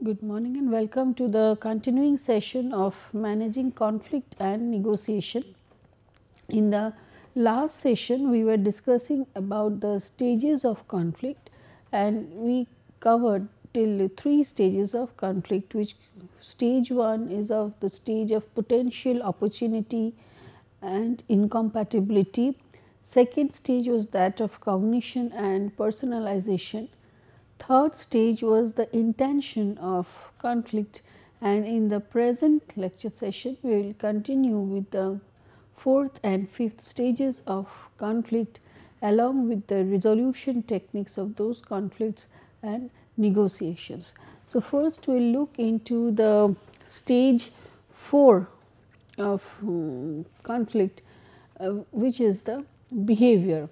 Good morning and welcome to the continuing session of managing conflict and negotiation. In the last session, we were discussing about the stages of conflict and we covered till 3 stages of conflict, which stage 1 is of the stage of potential opportunity and incompatibility. Second stage was that of cognition and personalization. Third stage was the intention of conflict, and in the present lecture session we will continue with the fourth and fifth stages of conflict along with the resolution techniques of those conflicts and negotiations. So, first we will look into the stage 4 of conflict, which is the behavior.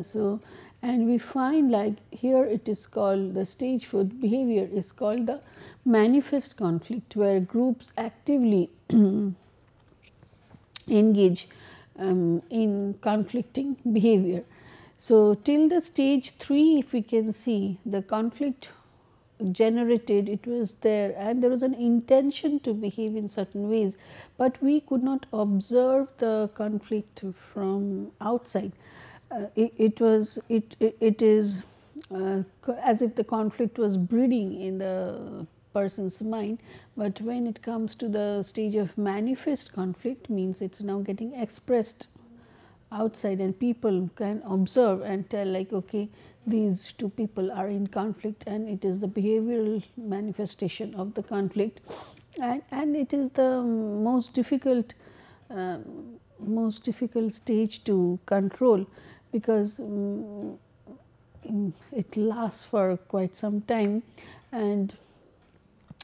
So, and we find like here it is called the stage for behavior is called the manifest conflict, where groups actively engage in conflicting behavior. So, till the stage 3, if we can see the conflict generated, it was there and there was an intention to behave in certain ways, but we could not observe the conflict from outside. It is as if the conflict was breeding in the person's mind, but when it comes to the stage of manifest conflict, means it is now getting expressed outside and people can observe and tell like, okay, these two people are in conflict, and it is the behavioral manifestation of the conflict, and it is the most difficult stage to control, because it lasts for quite some time and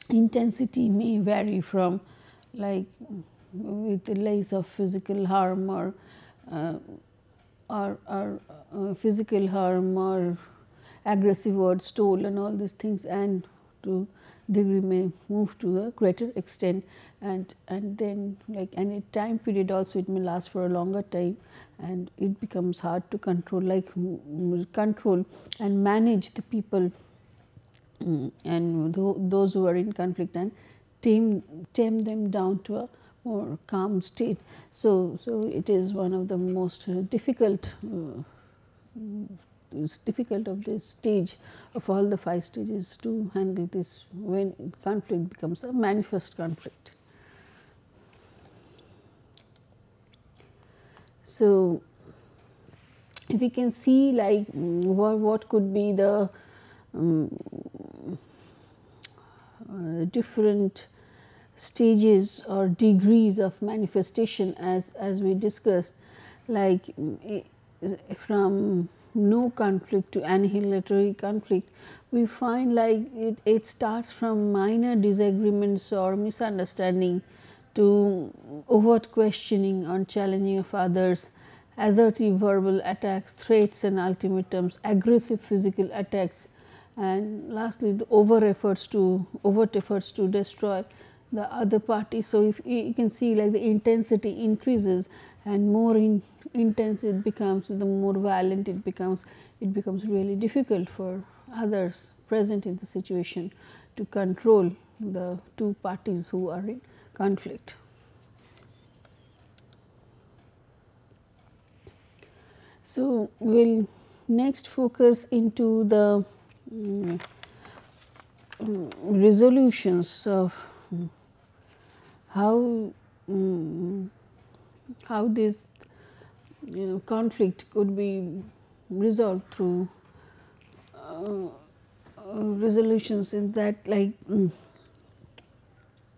intensity may vary from like with the less of physical harm or physical harm or aggressive words told and all these things, and to degree may move to a greater extent, and then like any time period also it may last for a longer time, and it becomes hard to control, like control and manage the people and those who are in conflict and tame them down to a more calm state. So it is one of the most difficult it's difficult of this stage of all the 5 stages to handle this when conflict becomes a manifest conflict. So, if we can see like what could be the different stages or degrees of manifestation as we discussed, like from no conflict to annihilatory conflict, we find like it starts from minor disagreements or misunderstanding to overt questioning or challenging of others, assertive verbal attacks, threats and ultimatums, aggressive physical attacks, and lastly the overt efforts to destroy the other party. So, if you can see like the intensity increases and more intense it becomes, the more violent it becomes really difficult for others present in the situation to control the two parties who are in conflict. So, we will next focus into the resolutions of how this conflict could be resolved through resolutions, in that like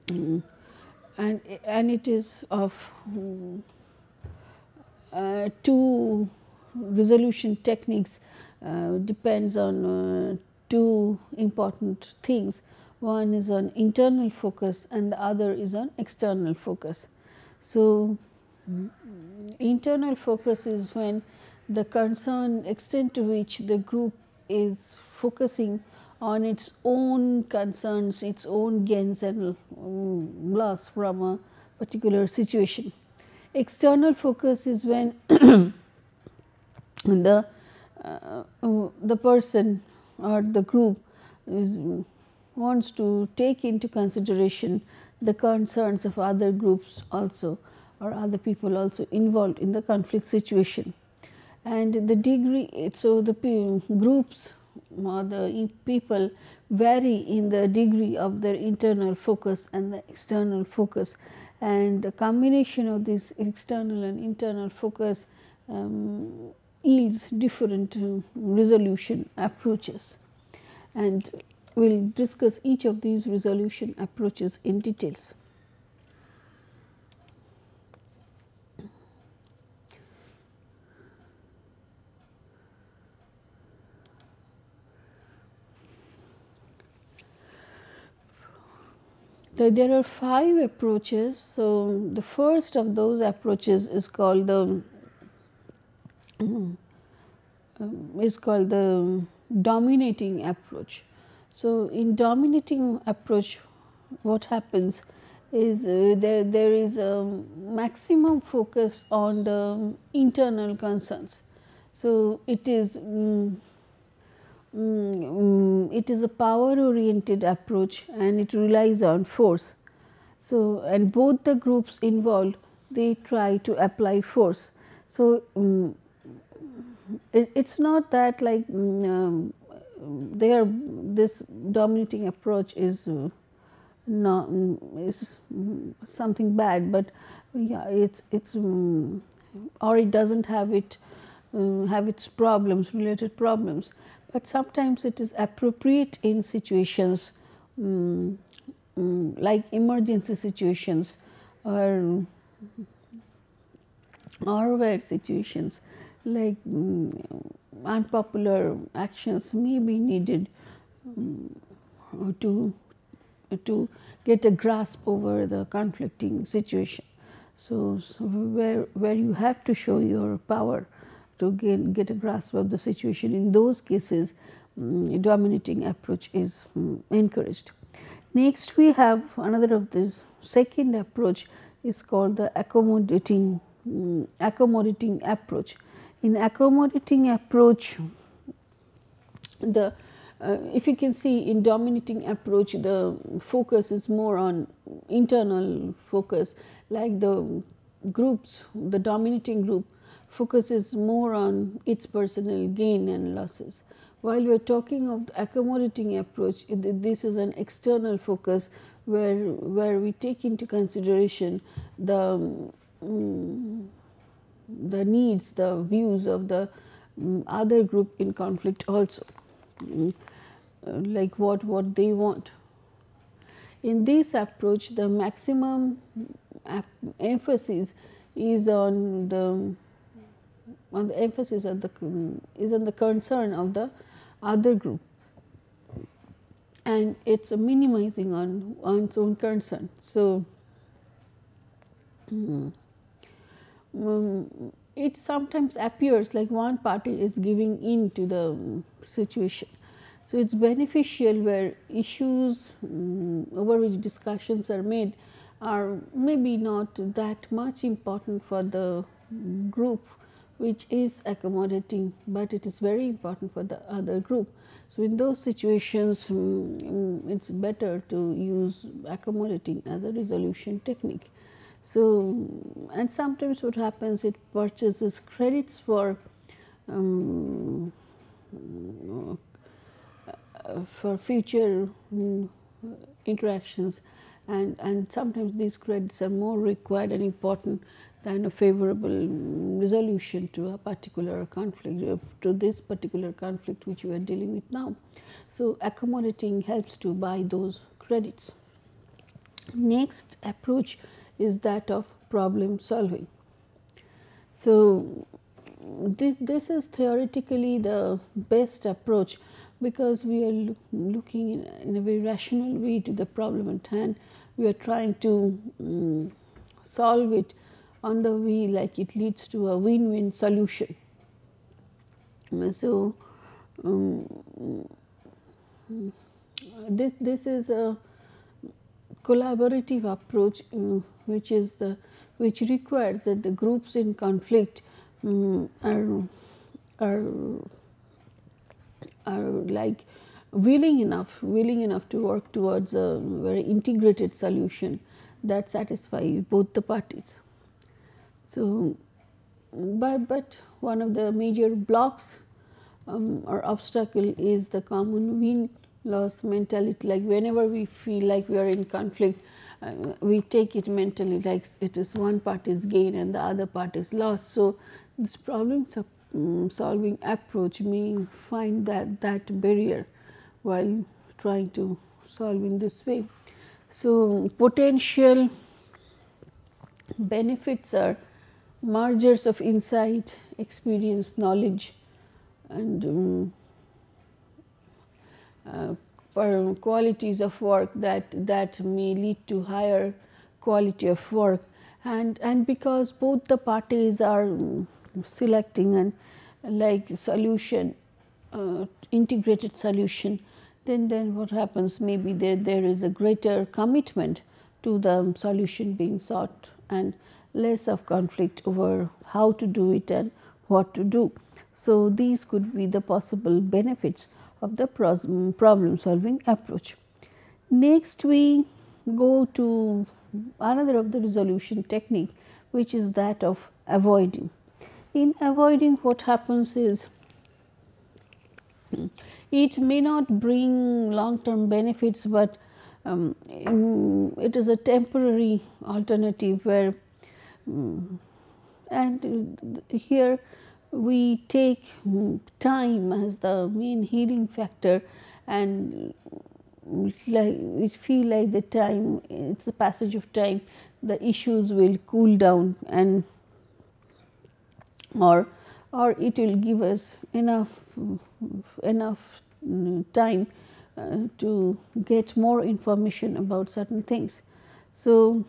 and it is of 2 resolution techniques, depends on 2 important things. One is on internal focus and the other is on external focus. So, internal focus is when the concern extent to which the group is focusing on its own concerns, its own gains and loss from a particular situation. External focus is when the person or the group is, wants to take into consideration the concerns of other groups also, or other people also involved in the conflict situation. And the degree, so the groups or the people vary in the degree of their internal focus and the external focus, and the combination of this external and internal focus yields different resolution approaches, and we will discuss each of these resolution approaches in details. So, there are 5 approaches. So, the first of those approaches is called the dominating approach. So, in dominating approach, what happens is there is a maximum focus on the internal concerns. So, it is a power oriented approach, and it relies on force. So, and both the groups involved, they try to apply force. So, it is not that like this dominating approach is not is something bad, but yeah, it's or it does not have its problems, related problems, but sometimes it is appropriate in situations like emergency situations or where situations like unpopular actions may be needed to get a grasp over the conflicting situation. So where you have to show your power to get a grasp of the situation, in those cases dominating approach is encouraged. Next, we have another of this second approach is called the accommodating approach. In accommodating approach, the if you can see, in dominating approach, the focus is more on internal focus, like the groups, the dominating group focuses more on its personal gain and losses. While we are talking of the accommodating approach, this is an external focus where we take into consideration the needs, the views of the other group in conflict also, like what they want. In this approach, the maximum emphasis is on the emphasis of is on the concern of the other group, and it's minimizing on its own concern. So it sometimes appears like one party is giving in to the situation. So it's beneficial where issues over which discussions are made are maybe not that much important for the group which is accommodating, but it is very important for the other group. So in those situations, it's better to use accommodating as a resolution technique. So, and sometimes what happens, it purchases credits for future interactions, and sometimes these credits are more required and important than a favorable resolution to a particular conflict, to this particular conflict which we are dealing with now. So accommodating helps to buy those credits. Next approach is that of problem solving. So this is theoretically the best approach, because we are looking in a very rational way to the problem at hand. We are trying to solve it on the way like it leads to a win-win solution. So this is a collaborative approach, which requires that the groups in conflict are like willing enough to work towards a very integrated solution that satisfies both the parties. So, but one of the major blocks or obstacle is the common win-loss mentality. Like whenever we feel like we are in conflict, we take it mentally like it is one part is gain and the other part is loss. So, this problem solving approach may find that barrier while trying to solve in this way. So, potential benefits are mergers of insight, experience, knowledge, and for qualities of work that may lead to higher quality of work, and because both the parties are selecting an like solution, integrated solution, then what happens, maybe there is a greater commitment to the solution being sought and less of conflict over how to do it and what to do. So, these could be the possible benefits of the problem solving approach. Next, we go to another of the resolution technique, which is that of avoiding. In avoiding, what happens is it may not bring long term benefits, but it is a temporary alternative where and here we take time as the main healing factor, and like we feel like the time, it's a passage of time, the issues will cool down, and or it will give us enough time to get more information about certain things. So,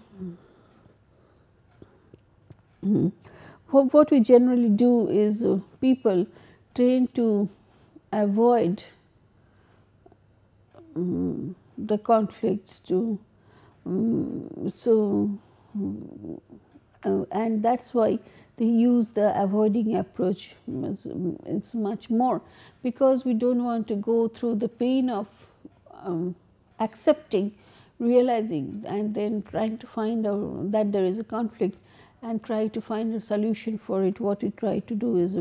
what we generally do is people tend to avoid the conflicts to and that is why they use the avoiding approach. It's much more because we don't want to go through the pain of accepting, realizing, and then trying to find out that there is a conflict and try to find a solution for it. What we try to do is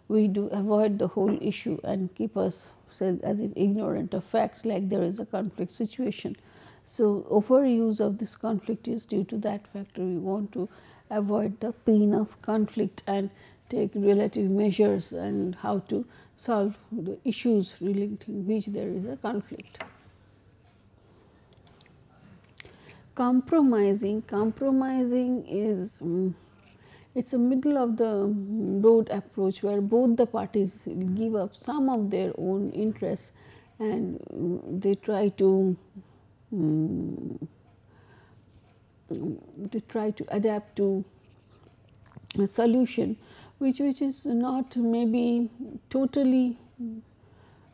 we do avoid the whole issue and keep us as if ignorant of facts, like there is a conflict situation. So, overuse of this conflict is due to that factor. We want to avoid the pain of conflict and take relative measures and how to solve the issues relating which there is a conflict. Compromising is it's a middle of the road approach where both the parties give up some of their own interests and they try to adapt to a solution which is not maybe totally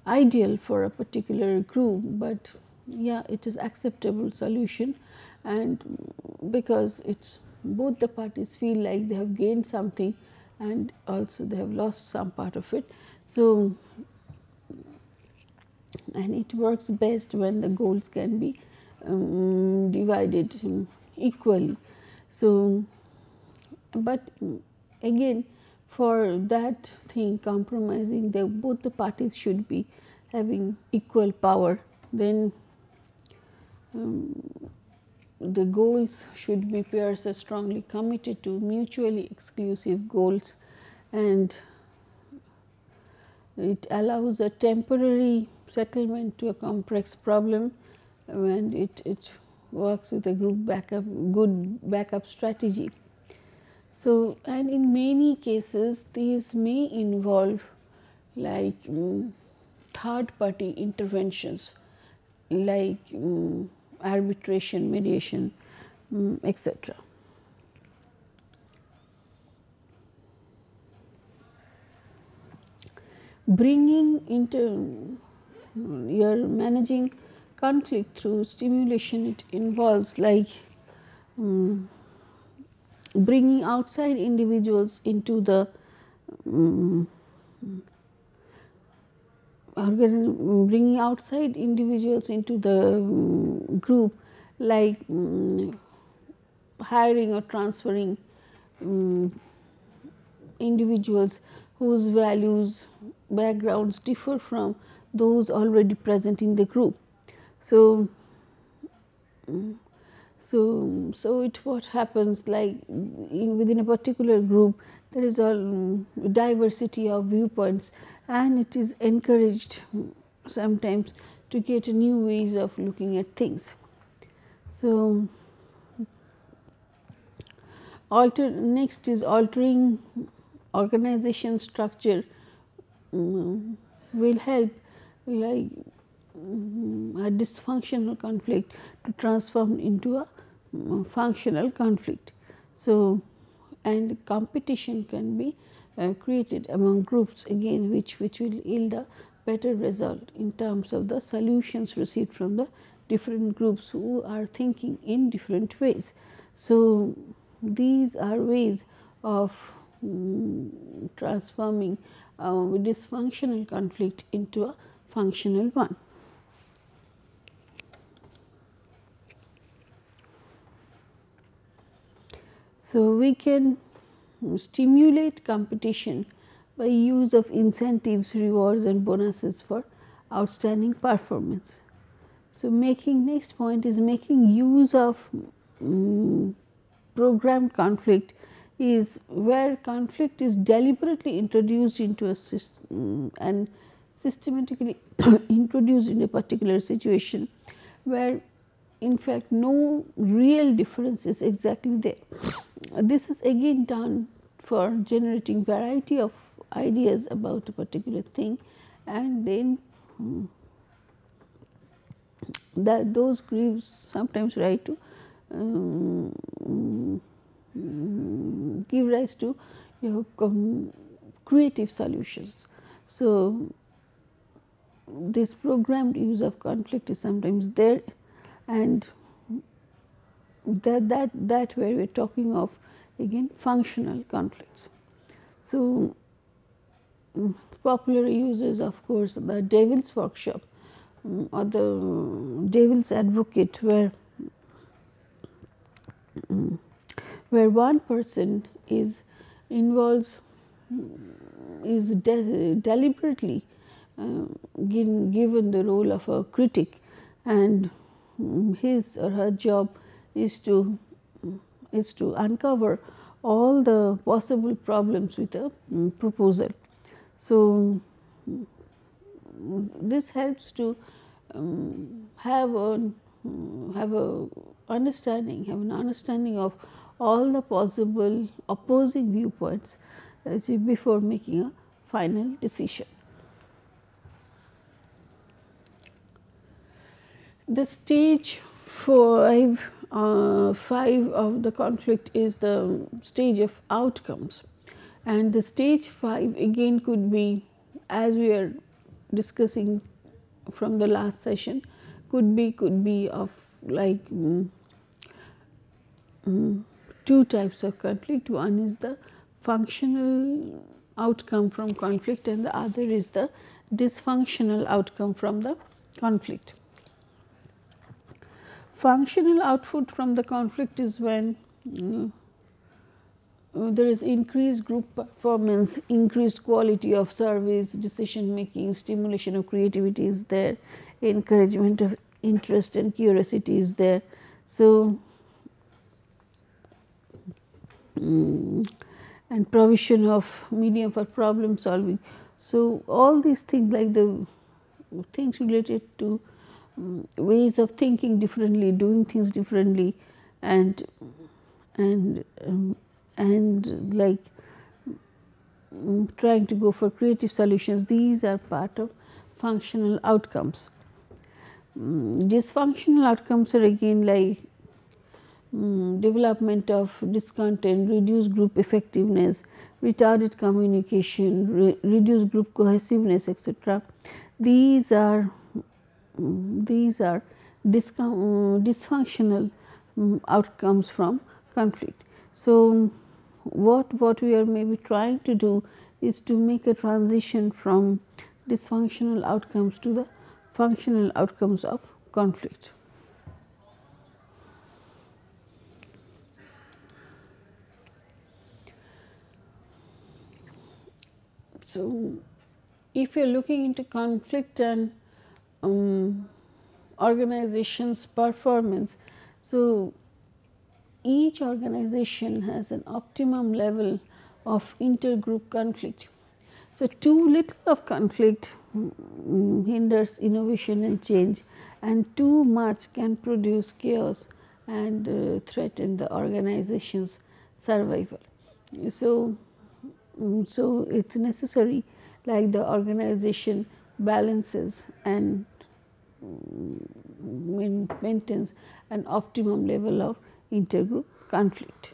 ideal for a particular group, but yeah, it is acceptable solution, and because it's both the parties feel like they have gained something and also they have lost some part of it. So, and it works best when the goals can be divided equally. So, but again, for that thing compromising, both the parties should be having equal power. Then the goals should be pairs are strongly committed to mutually exclusive goals, and it allows a temporary settlement to a complex problem, and it works with a good backup strategy. So, and in many cases these may involve like third party interventions like arbitration, mediation, etc. Bringing into your managing conflict through stimulation, it involves like bringing outside individuals into the bringing outside individuals into the group, like hiring or transferring individuals whose values, backgrounds differ from those already present in the group. So, it what happens, like within a particular group there is a diversity of viewpoints, and it is encouraged sometimes to get new ways of looking at things. So, next is altering organization structure will help, like a dysfunctional conflict to transform into a functional conflict. So, and competition can be created among groups again, which will yield a better result in terms of the solutions received from the different groups who are thinking in different ways. So, these are ways of transforming dysfunctional conflict into a functional one. So, we can stimulate competition by use of incentives, rewards and bonuses for outstanding performance. So, next point is making use of programmed conflict, is where conflict is deliberately introduced into a system and systematically introduced in a particular situation, where in fact no real difference is exactly there. This is again done for generating variety of ideas about a particular thing, and then that those groups sometimes give rise to creative solutions. So, this programmed use of conflict is sometimes there, and that where we are talking of again functional conflicts. So, popular uses, of course, the devil's workshop or the devil's advocate, where one person is deliberately given the role of a critic, and his or her job is to uncover all the possible problems with a proposal. So, this helps to have an understanding of all the possible opposing viewpoints before making a final decision. The stage 5 of the conflict is the stage of outcomes, and the stage 5 again could be, as we are discussing from the last session, could be of like two types of conflict. One is the functional outcome from conflict, and the other is the dysfunctional outcome from the conflict. Functional output from the conflict is when there is increased group performance, increased quality of service, decision making, stimulation of creativity is there, encouragement of interest and curiosity is there. So, and provision of medium for problem solving. So, all these things, like the things related to ways of thinking differently, doing things differently, and like trying to go for creative solutions, these are part of functional outcomes. Dysfunctional outcomes are again like development of discontent, reduced group effectiveness, retarded communication, reduced group cohesiveness, etc. These are dysfunctional outcomes from conflict. So, what we are maybe trying to do is to make a transition from dysfunctional outcomes to the functional outcomes of conflict. So, if you are looking into conflict and organization's performance, so each organization has an optimum level of intergroup conflict. So, too little of conflict hinders innovation and change, and too much can produce chaos and threaten the organization's survival. So, so it is necessary like the organization balances and maintains an optimum level of intergroup conflict.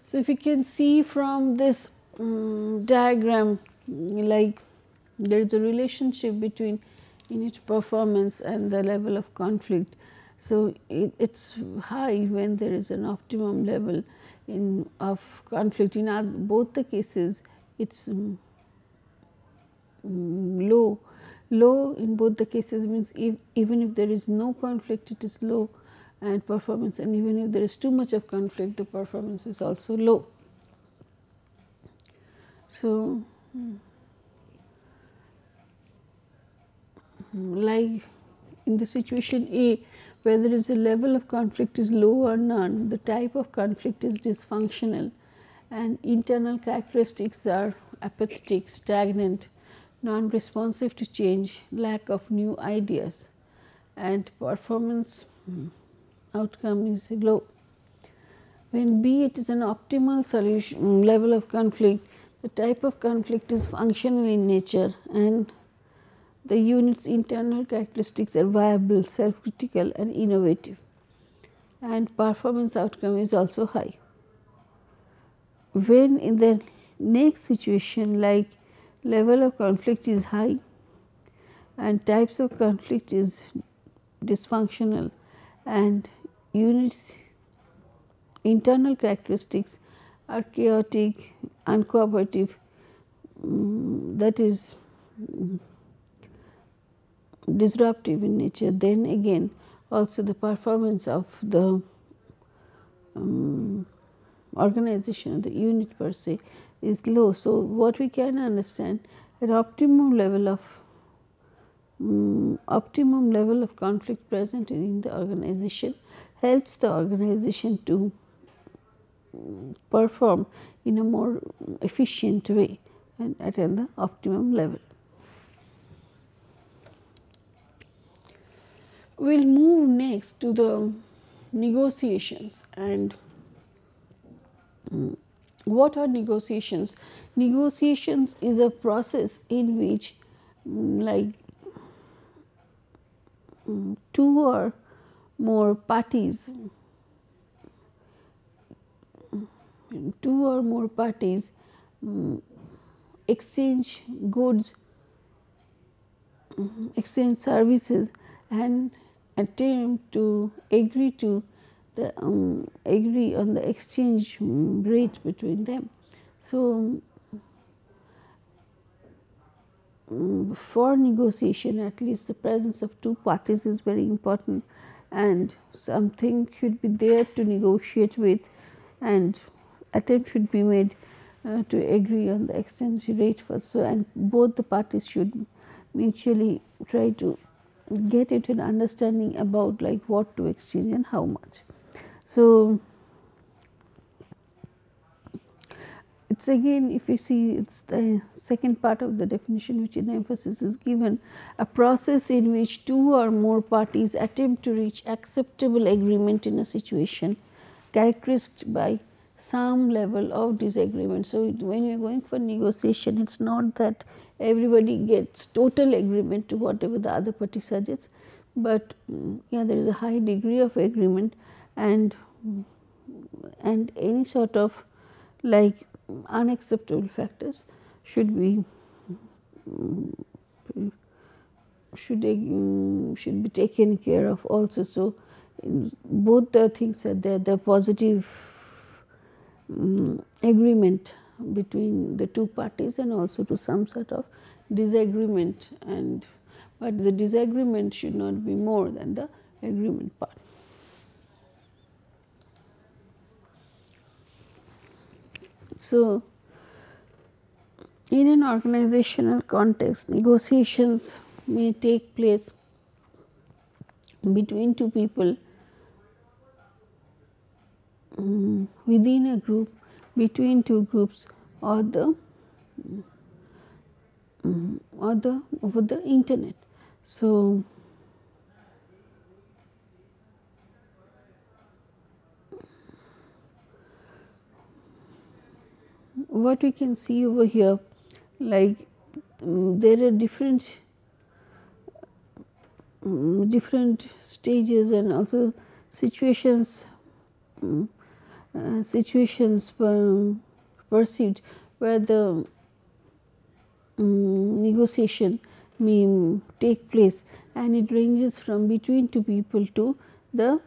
So, if you can see from this diagram, like there is a relationship between unit performance and the level of conflict. So, it is high when there is an optimum level of conflict. In both the cases, it is low. Low in both the cases means even if there is no conflict, it is low and performance, and even if there is too much of conflict, the performance is also low. So, like in the situation A, where there is a level of conflict is low or none, the type of conflict is dysfunctional and internal characteristics are apathetic, stagnant, non-responsive to change, lack of new ideas, and performance outcome is low. When B, it is an optimal solution level of conflict, the type of conflict is functional in nature and the unit's internal characteristics are viable, self-critical and innovative, and performance outcome is also high. When in the next situation, like level of conflict is high and types of conflict is dysfunctional and units internal characteristics are chaotic, uncooperative, that is disruptive in nature, then again also the performance of the organization, the unit per se is low. So, what we can understand, an optimum level of conflict present in the organization helps the organization to perform in a more efficient way and at the optimum level. We will move next to the negotiations. And what are negotiations? Negotiations is a process in which like two or more parties exchange goods, exchange services and attempt to agree on the exchange rate between them. So, for negotiation, at least the presence of two parties is very important and something should be there to negotiate with and attempt should be made to agree on the exchange rate first. So, and both the parties should mutually try to get into an understanding about like what to exchange and how much. So, it is again, if you see, it is the second part of the definition which an emphasis is given, a process in which two or more parties attempt to reach acceptable agreement in a situation characterized by some level of disagreement. So, when you are going for negotiation, it is not that everybody gets total agreement to whatever the other party suggests, but yeah, there is a high degree of agreement and any sort of like unacceptable factors should be taken care of also. So, both the things are there, the positive agreement between the two parties and also to some sort of disagreement, and but the disagreement should not be more than the agreement part. So, in an organizational context, negotiations may take place between two people within a group, between two groups, or over the internet. So, what we can see over here, like there are different stages and also situations perceived where the negotiation may take place, and it ranges from between two people to the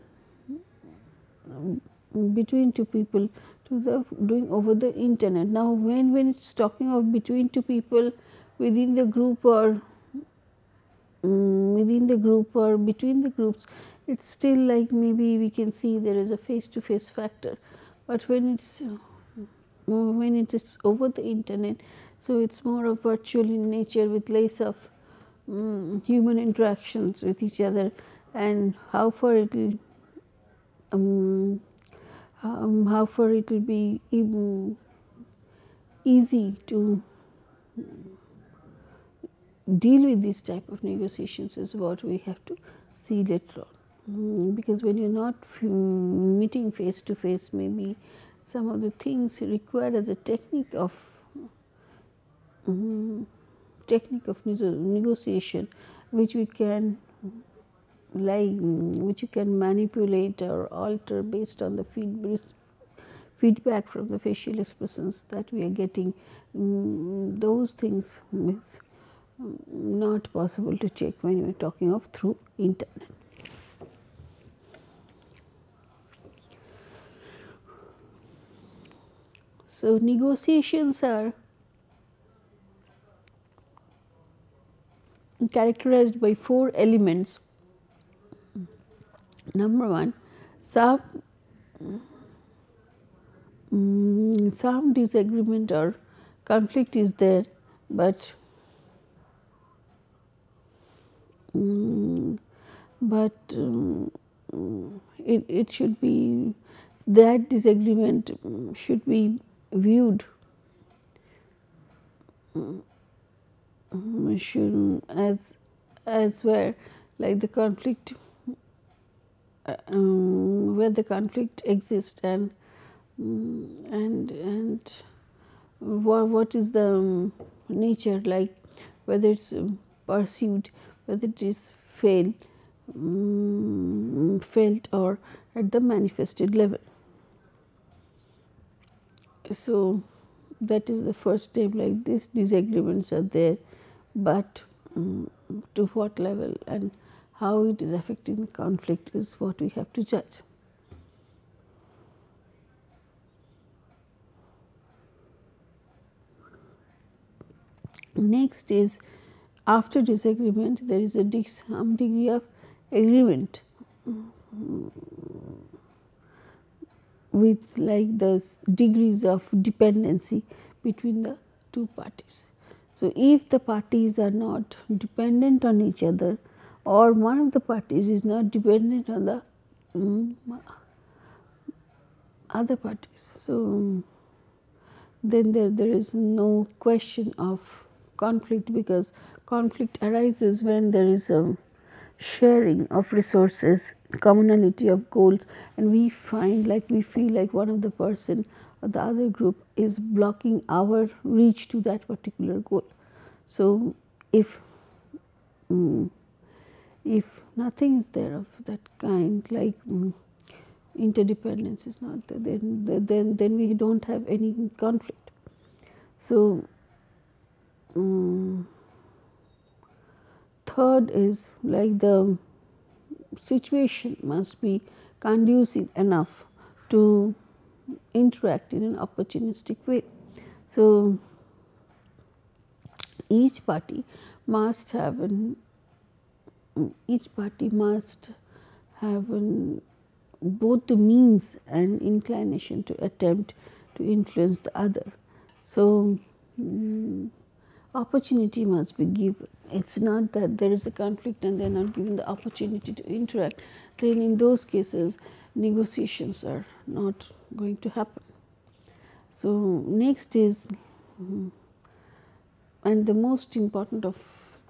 doing over the internet. Now, when it's talking of between two people within the group or between the groups, it's still like maybe we can see there is a face to face factor, but when it is over the internet, so it's more of virtual in nature with less of human interactions with each other, and how far it will be easy to deal with this type of negotiations is what we have to see later on. Because when you are not meeting face to face, maybe some of the things required as a technique of negotiation, which we can which you can manipulate or alter based on the feedback from the facial expressions that we are getting. Those things is not possible to check when you are talking of through internet. So, negotiations are characterized by 4 elements. Number 1, some disagreement or conflict is there, but it should be, that disagreement should be viewed as where like the conflict where the conflict exists, and what is the nature, like whether it's pursued, whether it is felt or at the manifested level. So, that is the first step, like these disagreements are there, but to what level and how it is affecting the conflict is what we have to judge. Next is, after disagreement there is some degree of agreement with like the degrees of dependency between the two parties. So, if the parties are not dependent on each other, or one of the parties is not dependent on the other parties, so then there is no question of conflict, because conflict arises when there is a sharing of resources, commonality of goals, and we feel like one of the person or the other group is blocking our reach to that particular goal. So, if nothing is there of that kind, like interdependence is not there, then we do not have any conflict. So, third is like the situation must be conducive enough to interact in an opportunistic way. So, each party must have both the means and inclination to attempt to influence the other. So, opportunity must be given. It's not that there is a conflict and they are not given the opportunity to interact. Then in those cases, negotiations are not going to happen. So, next is, and the most important of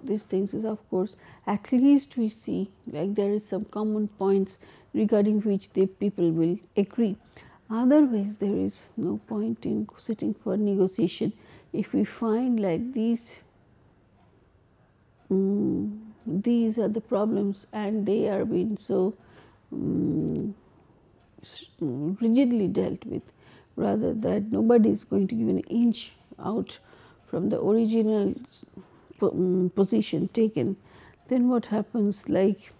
these things is, of course, at least we see like there is some common points regarding which the people will agree. Otherwise, there is no point in sitting for negotiation. If we find like these are the problems and they are being so rigidly dealt with, rather that nobody is going to give an inch out from the original position taken, then what happens, like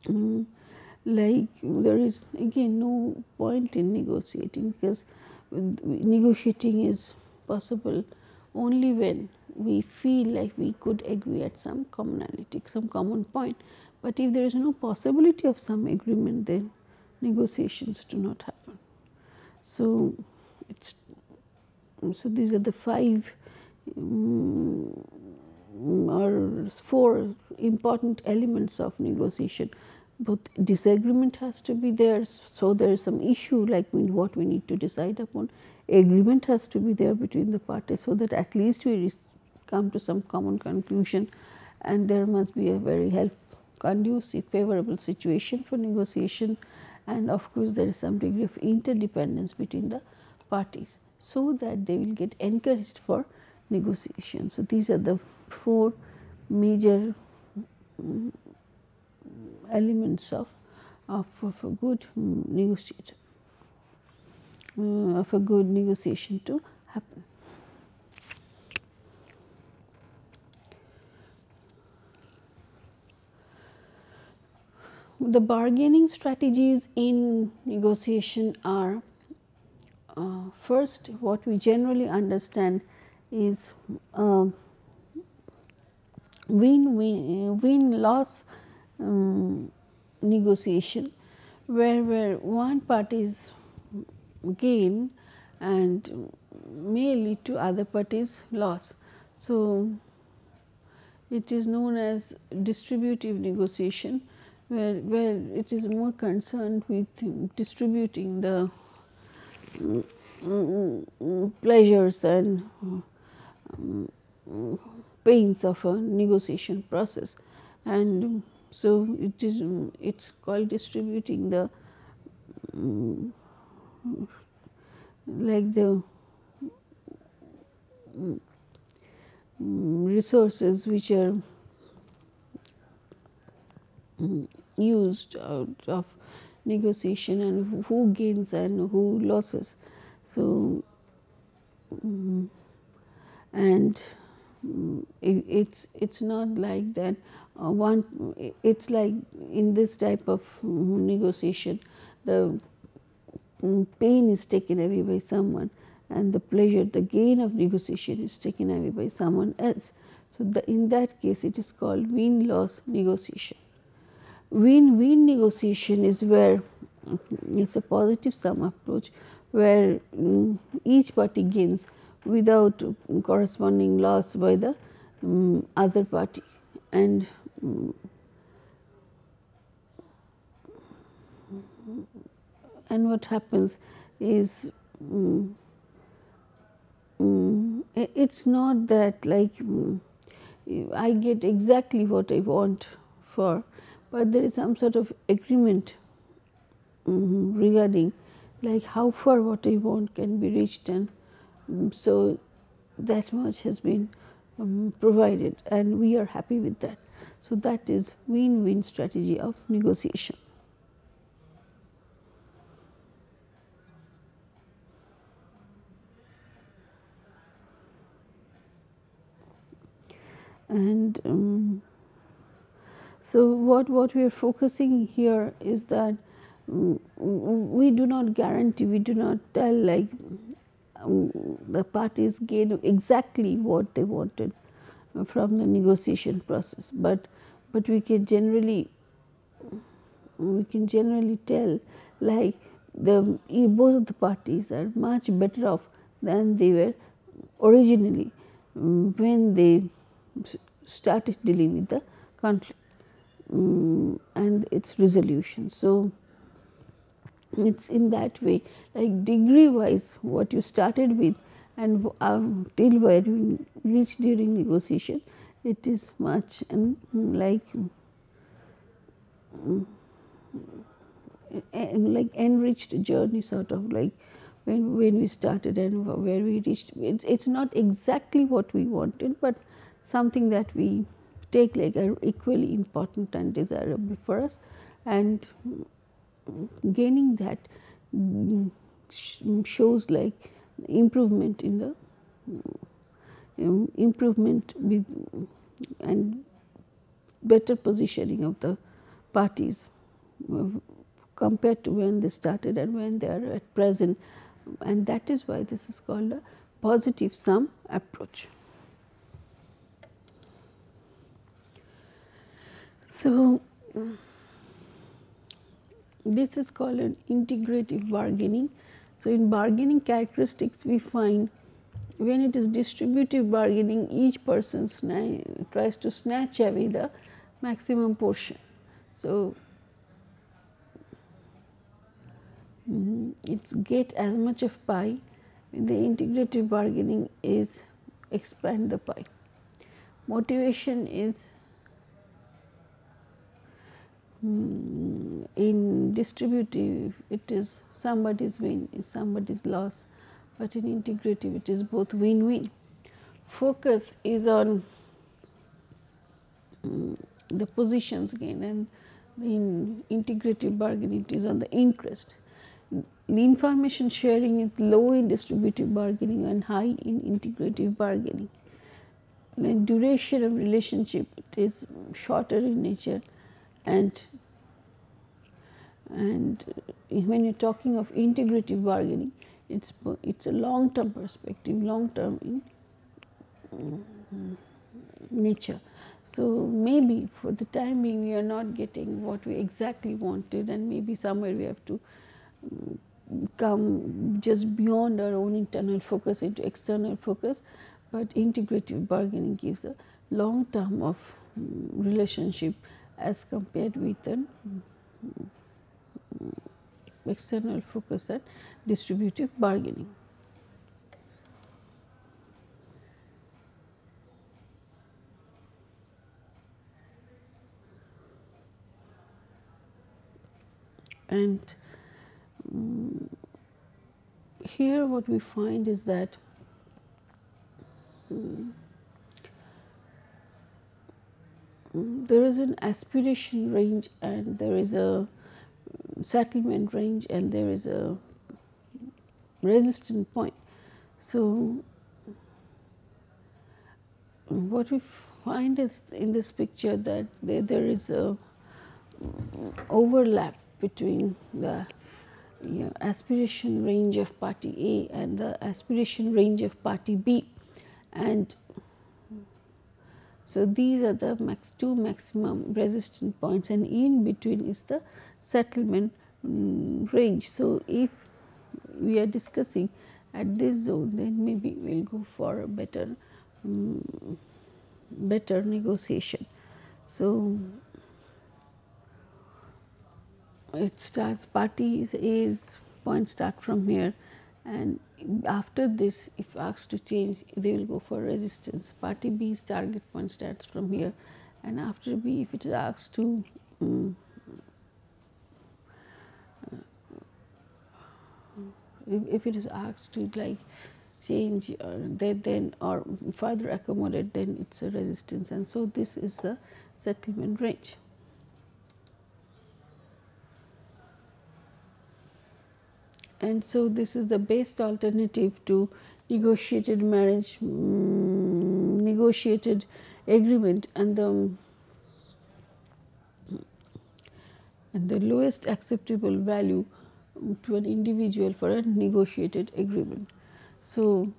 there is again no point in negotiating, because negotiating is possible only when we feel like we could agree at some commonality, some common point. But if there is no possibility of some agreement, then negotiations do not happen. So, these are the 5 or 4 important elements of negotiation. Both disagreement has to be there, so there is some issue like what we need to decide upon. Agreement has to be there between the parties, so that at least we come to some common conclusion, and there must be a very conducive, favorable situation for negotiation, and of course, there is some degree of interdependence between the parties, so that they will get encouraged for negotiation. So, these are the 4 major elements of a good negotiator, of a good negotiation to happen. The bargaining strategies in negotiation are, first, what we generally understand is win-loss negotiation, where one party's gain and may lead to other party's loss. So, it is known as distributive negotiation, where it is more concerned with distributing the pleasures and pains of a negotiation process. And so, it's called distributing the like the resources which are used out of negotiation, and who gains and who loses. So, and it's not like that it's like in this type of negotiation, the pain is taken away by someone, and the pleasure, the gain of negotiation is taken away by someone else. So, in that case, it is called win-loss negotiation. Win-win negotiation is where it's a positive sum approach, where each party gains without corresponding loss by the other party. And what happens is, it's not that like I get exactly what I want for, but there is some sort of agreement regarding like how far what I want can be reached, and so that much has been provided, and we are happy with that. So, that is win-win strategy of negotiation. And so, what we are focusing here is that we do not guarantee, we do not tell like the parties gain exactly what they wanted from the negotiation process, but we can generally tell like both of the parties are much better off than they were originally when they started dealing with the conflict and its resolution. So, it is in that way, like degree wise what you started with and till where you reach during negotiation, it is much like enriched journey, sort of like when we started and where we reached. It's not exactly what we wanted, but something that we take like are equally important and desirable for us, and gaining that shows like improvement in the improvement with and better positioning of the parties compared to when they started and when they are at present, and that is why this is called a positive sum approach. So, this is called an integrative bargaining. So, in bargaining characteristics we find when it is distributive bargaining, each person tries to snatch away the maximum portion. So, it's get as much of pie. The integrative bargaining is expand the pie. Motivation is in distributive, it is somebody's win, is somebody's loss, but in integrative it is both win-win. Focus is on the positions gain, and in integrative bargaining it is on the interest. The information sharing is low in distributive bargaining and high in integrative bargaining. The duration of relationship, it is shorter in nature, and when you are talking of integrative bargaining, it's a long term perspective, long term in nature. So, maybe for the time being we are not getting what we exactly wanted, and maybe somewhere we have to come just beyond our own internal focus into external focus, but integrative bargaining gives a long term of relationship as compared with an external focus and distributive bargaining. And here what we find is that there is an aspiration range and there is a settlement range and there is a resistance point. So, what we find is in this picture that there is a overlap between the aspiration range of party A and the aspiration range of party B, and so these are the two maximum resistance points, and in between is the settlement range. So, if we are discussing at this zone, then maybe we will go for a better negotiation. So, it starts party A's point start from here, and after this if asked to change they will go for resistance. Party B's target point starts from here, and after B if it is asked to if it is asked to like change then or further accommodate, then it is a resistance, and so this is the settlement range. And so, this is the best alternative to negotiated marriage, negotiated agreement, and and the lowest acceptable value to an individual for a negotiated agreement. So,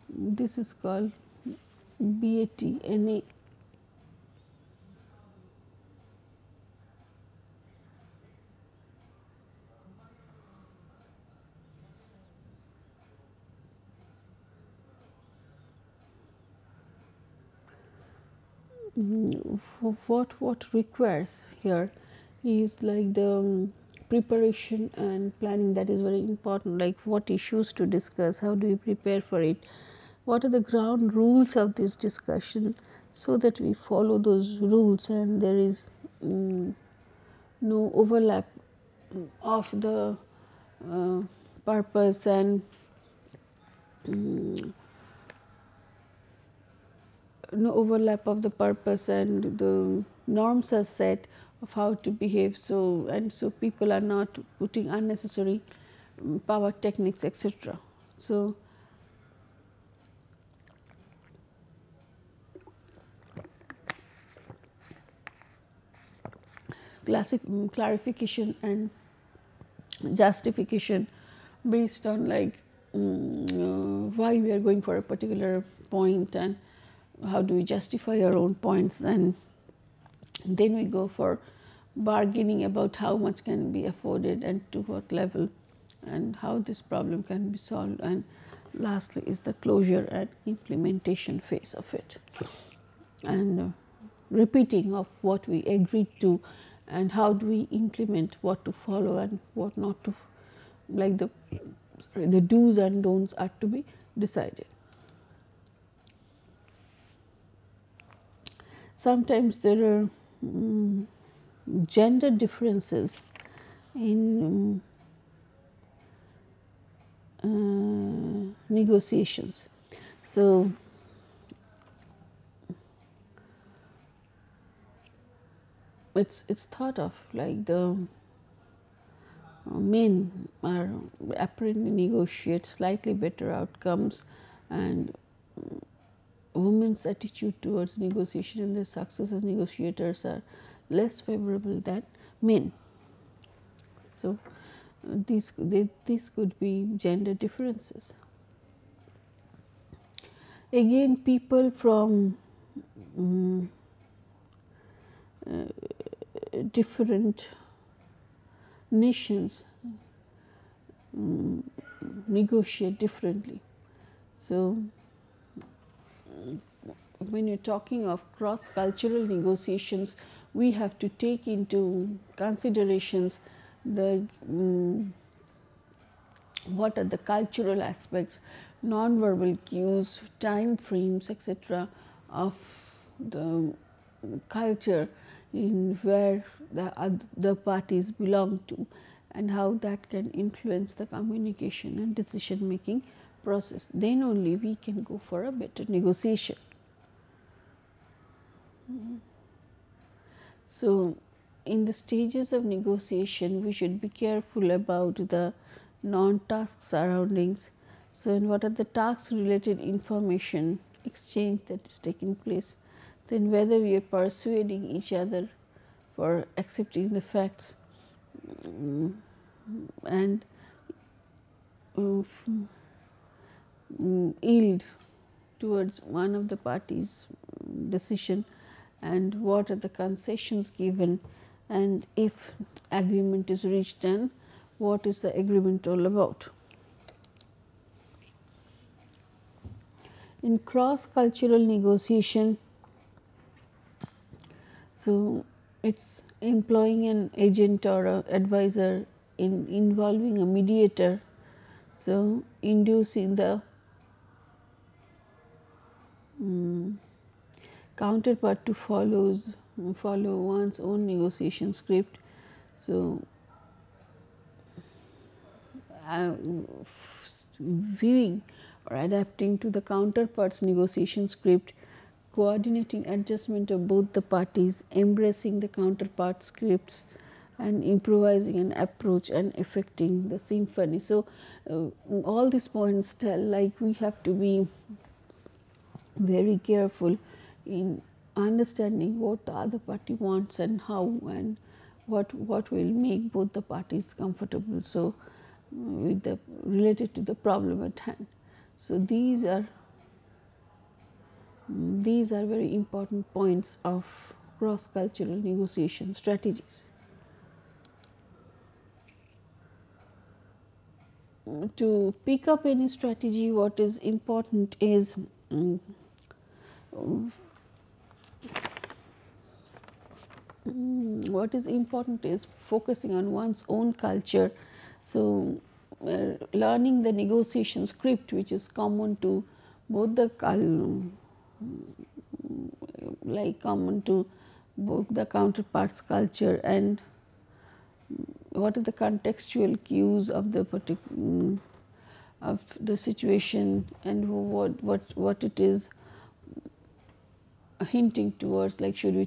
this is called BATNA. What requires here is like the preparation and planning, that is very important, like what issues to discuss, how do we prepare for it, what are the ground rules of this discussion, so that we follow those rules and there is no overlap of the purpose and no overlap of the purpose and the norms are set of how to behave. So, and so people are not putting unnecessary power techniques, etc. So, clarification and justification based on like why we are going for a particular point and how do we justify our own points, and then we go for bargaining about how much can be afforded and to what level and how this problem can be solved, and lastly is the closure and implementation phase of it, and repeating of what we agreed to and how do we implement, what to follow and what not to, like the do's and don'ts are to be decided. Sometimes there are gender differences in negotiations. So, it's thought of like the men are apparently negotiate slightly better outcomes, and women's attitude towards negotiation and their success as negotiators are less favorable than men. So, these could be gender differences. Again, people from different nations negotiate differently. So, when you're talking of cross-cultural negotiations, we have to take into considerations the what are the cultural aspects, non-verbal cues, time frames, etc. of the culture in where the other parties belong to, and how that can influence the communication and decision making process. Then only we can go for a better negotiation. So, in the stages of negotiation, we should be careful about the non-task surroundings. So, and what are the task related information exchange that is taking place, then whether we are persuading each other for accepting the facts and yield towards one of the parties' decision, and what are the concessions given, and if agreement is reached, then what is the agreement all about. In cross-cultural negotiation, so it's employing an agent or an advisor, in involving a mediator, so inducing the counterpart to follow one's own negotiation script. So, viewing or adapting to the counterpart's negotiation script, coordinating adjustment of both the parties, embracing the counterpart scripts, and improvising an approach and effecting the symphony. So, all these points tell like we have to be very careful in understanding what the other party wants and how, and what will make both the parties comfortable. So, with the related to the problem at hand. So, these are very important points of cross cultural negotiation strategies. To pick up any strategy, what is important is focusing on one's own culture. So, learning the negotiation script, which is common to both the counterparts' culture, and what are the contextual cues of the particular of the situation, and what it is hinting towards, like should we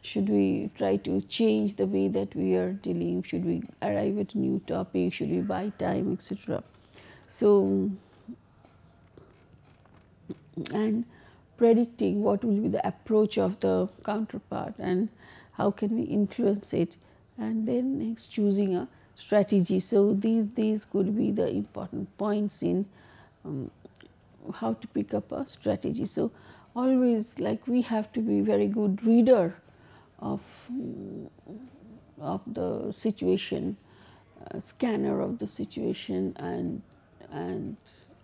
should we try to change the way that we are dealing, should we arrive at a new topic, should we buy time, etc. So, and predicting what will be the approach of the counterpart and how can we influence it, and then next choosing a strategy. So, these could be the important points in how to pick up a strategy. So, always, like, we have to be very good reader of the situation, scanner of the situation, and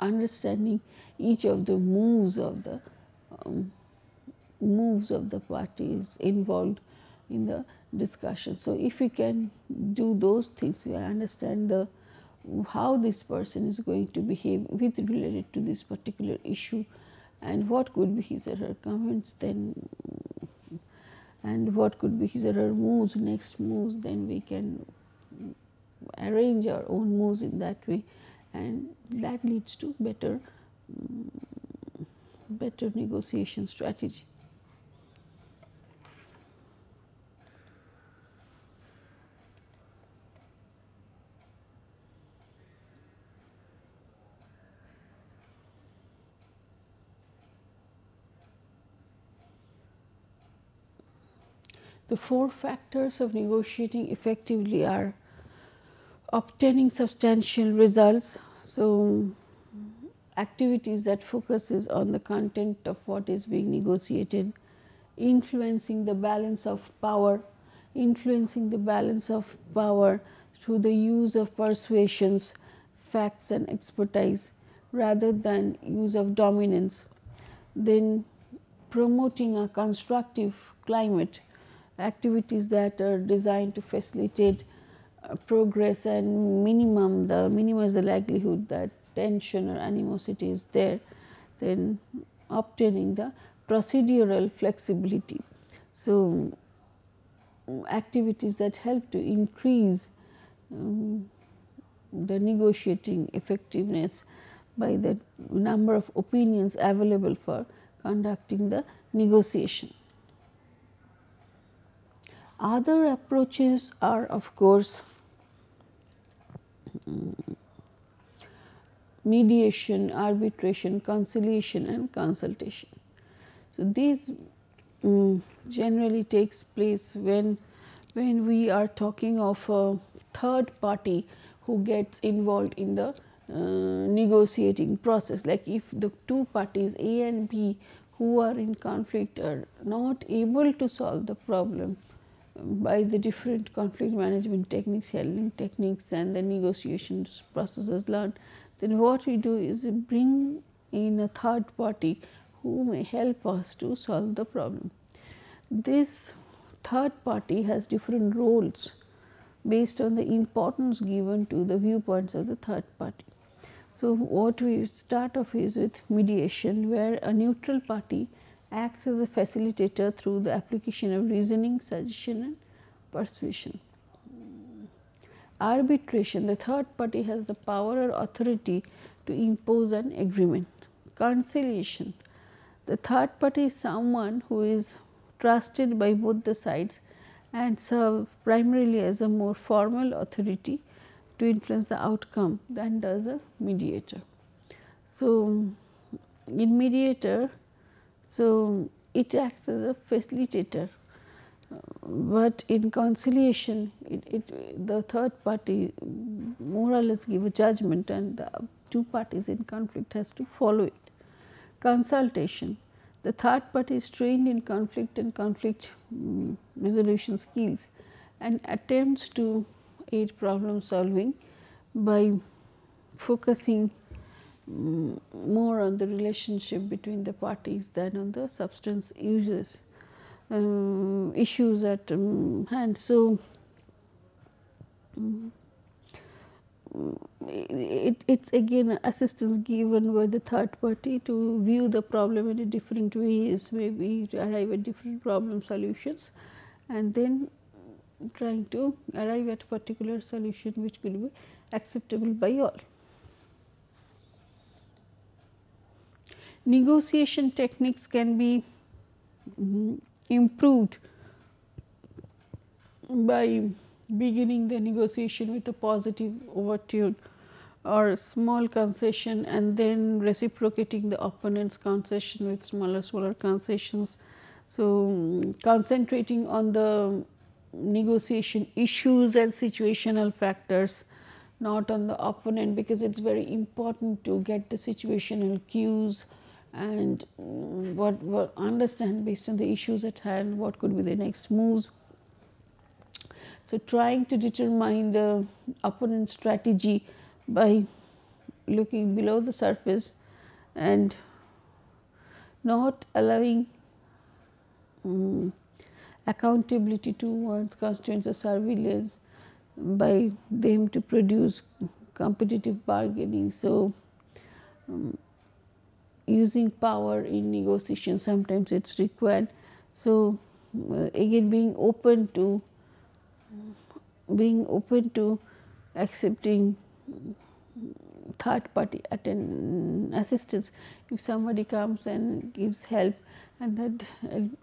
understanding each of the moves of the parties involved in the discussion. So, if we can do those things, we understand how this person is going to behave with related to this particular issue, and what could be his or her comments, then, and what could be his or her moves, next moves, then we can arrange our own moves in that way, and that leads to better negotiation strategy. The 4 factors of negotiating effectively are obtaining substantial results. So, activities that focuses on the content of what is being negotiated, influencing the balance of power through the use of persuasions, facts and expertise rather than use of dominance. Then promoting a constructive climate, activities that are designed to facilitate progress and minimize the likelihood that tension or animosity is there. Then obtaining the procedural flexibility. So, activities that help to increase the negotiating effectiveness by the number of opinions available for conducting the negotiation. Other approaches are, of course, mediation, arbitration, conciliation and consultation. So, these generally takes place when we are talking of a third party who gets involved in the negotiating process. Like, if the two parties A and B who are in conflict are not able to solve the problem by the different conflict management techniques, handling techniques and the negotiations processes learned, then what we do is bring in a third party who may help us to solve the problem. This third party has different roles based on the importance given to the viewpoints of the third party. So, what we start off is with mediation, where a neutral party acts as a facilitator through the application of reasoning, suggestion and persuasion. Arbitration, the third party has the power or authority to impose an agreement. Conciliation, the third party is someone who is trusted by both the sides and serve primarily as a more formal authority to influence the outcome than does a mediator. So, in mediator, So, it acts as a facilitator, but in conciliation the third party more or less give a judgment and the two parties in conflict has to follow it. Consultation, the third party is trained in conflict and conflict resolution skills and attempts to aid problem solving by focusing more on the relationship between the parties than on the substance uses issues at hand. So, it's again assistance given by the third party to view the problem in a different ways, maybe to arrive at different problem solutions and then trying to arrive at a particular solution which will be acceptable by all. Negotiation techniques can be improved by beginning the negotiation with a positive overtune or small concession and then reciprocating the opponent's concession with smaller concessions. So, concentrating on the negotiation issues and situational factors, not on the opponent, because it is very important to get the situational cues and what understand based on the issues at hand what could be the next moves. So, trying to determine the opponent's strategy by looking below the surface and not allowing accountability to one's constituents or surveillance by them to produce competitive bargaining. So, using power in negotiation sometimes it is required. So, again being open to accepting third party assistance. If somebody comes and gives help and that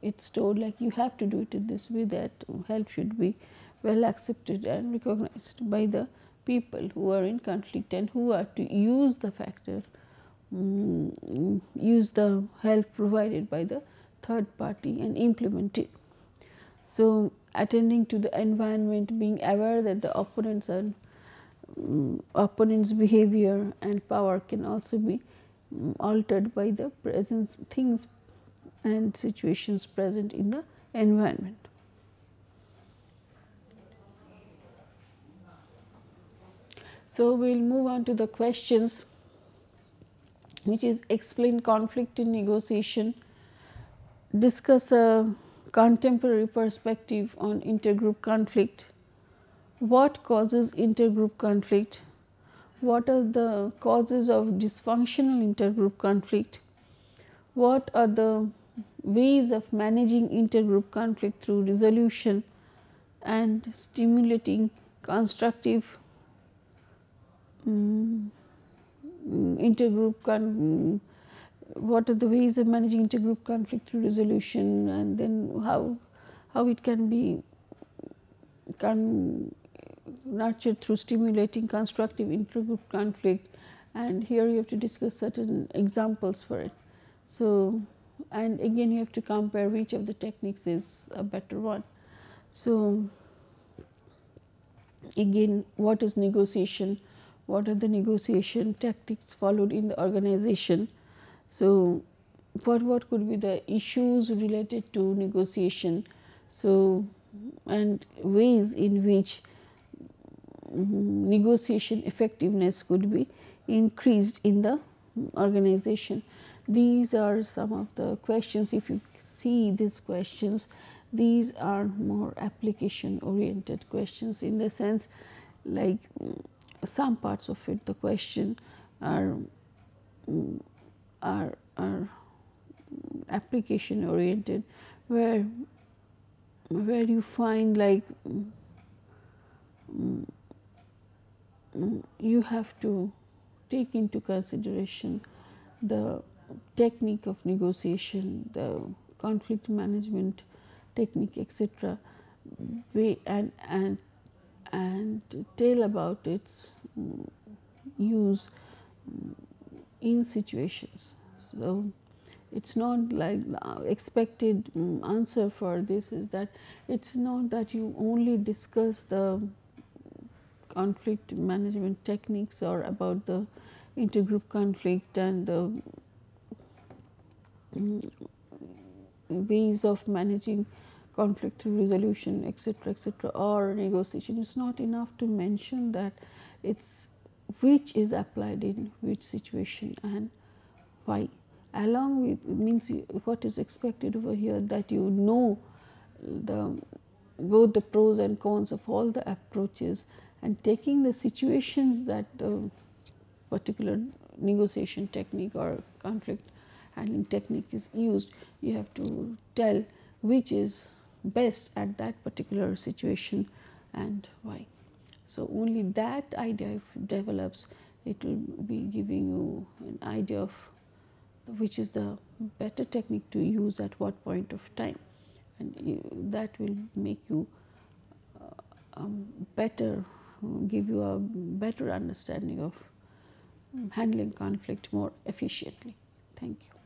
it is told like you have to do it in this way, that help should be well accepted and recognized by the people who are in conflict and who are to use the factor, use the help provided by the third party and implement it. So, attending to the environment, being aware that the opponent's behavior and power can also be altered by the presence things and situations present in the environment. So, we will move on to the questions, which is explain conflict in negotiation, discuss a contemporary perspective on intergroup conflict, what causes intergroup conflict, what are the causes of dysfunctional intergroup conflict, what are the ways of managing intergroup conflict through resolution and stimulating constructive intergroup what are the ways of managing intergroup conflict through resolution, and then how it can be nurtured through stimulating constructive intergroup conflict, and here you have to discuss certain examples for it. So, and again you have to compare which of the techniques is a better one. So, again what is negotiation, what are the negotiation tactics followed in the organization. So, what could be the issues related to negotiation, so and ways in which negotiation effectiveness could be increased in the organization. These are some of the questions. If you see these questions, these are more application oriented questions, in the sense like some parts of it the question are application oriented, where you find like you have to take into consideration the technique of negotiation, the conflict management technique, etc., and tell about its use in situations. So, It's not like expected answer for this is that it's not that you only discuss the conflict management techniques or about the intergroup conflict and the ways of managing conflict resolution, etc., or negotiation. It's not enough to mention that it's which is applied in which situation and why. Along with means what is expected over here, that you know the both the pros and cons of all the approaches, and taking the situations that the particular negotiation technique or conflict handling technique is used, you have to tell which is best at that particular situation and why. So only that idea if it develops, it will be giving you an idea of which is the better technique to use at what point of time, and that will make you better, give you a better understanding of handling conflict more efficiently. Thank you.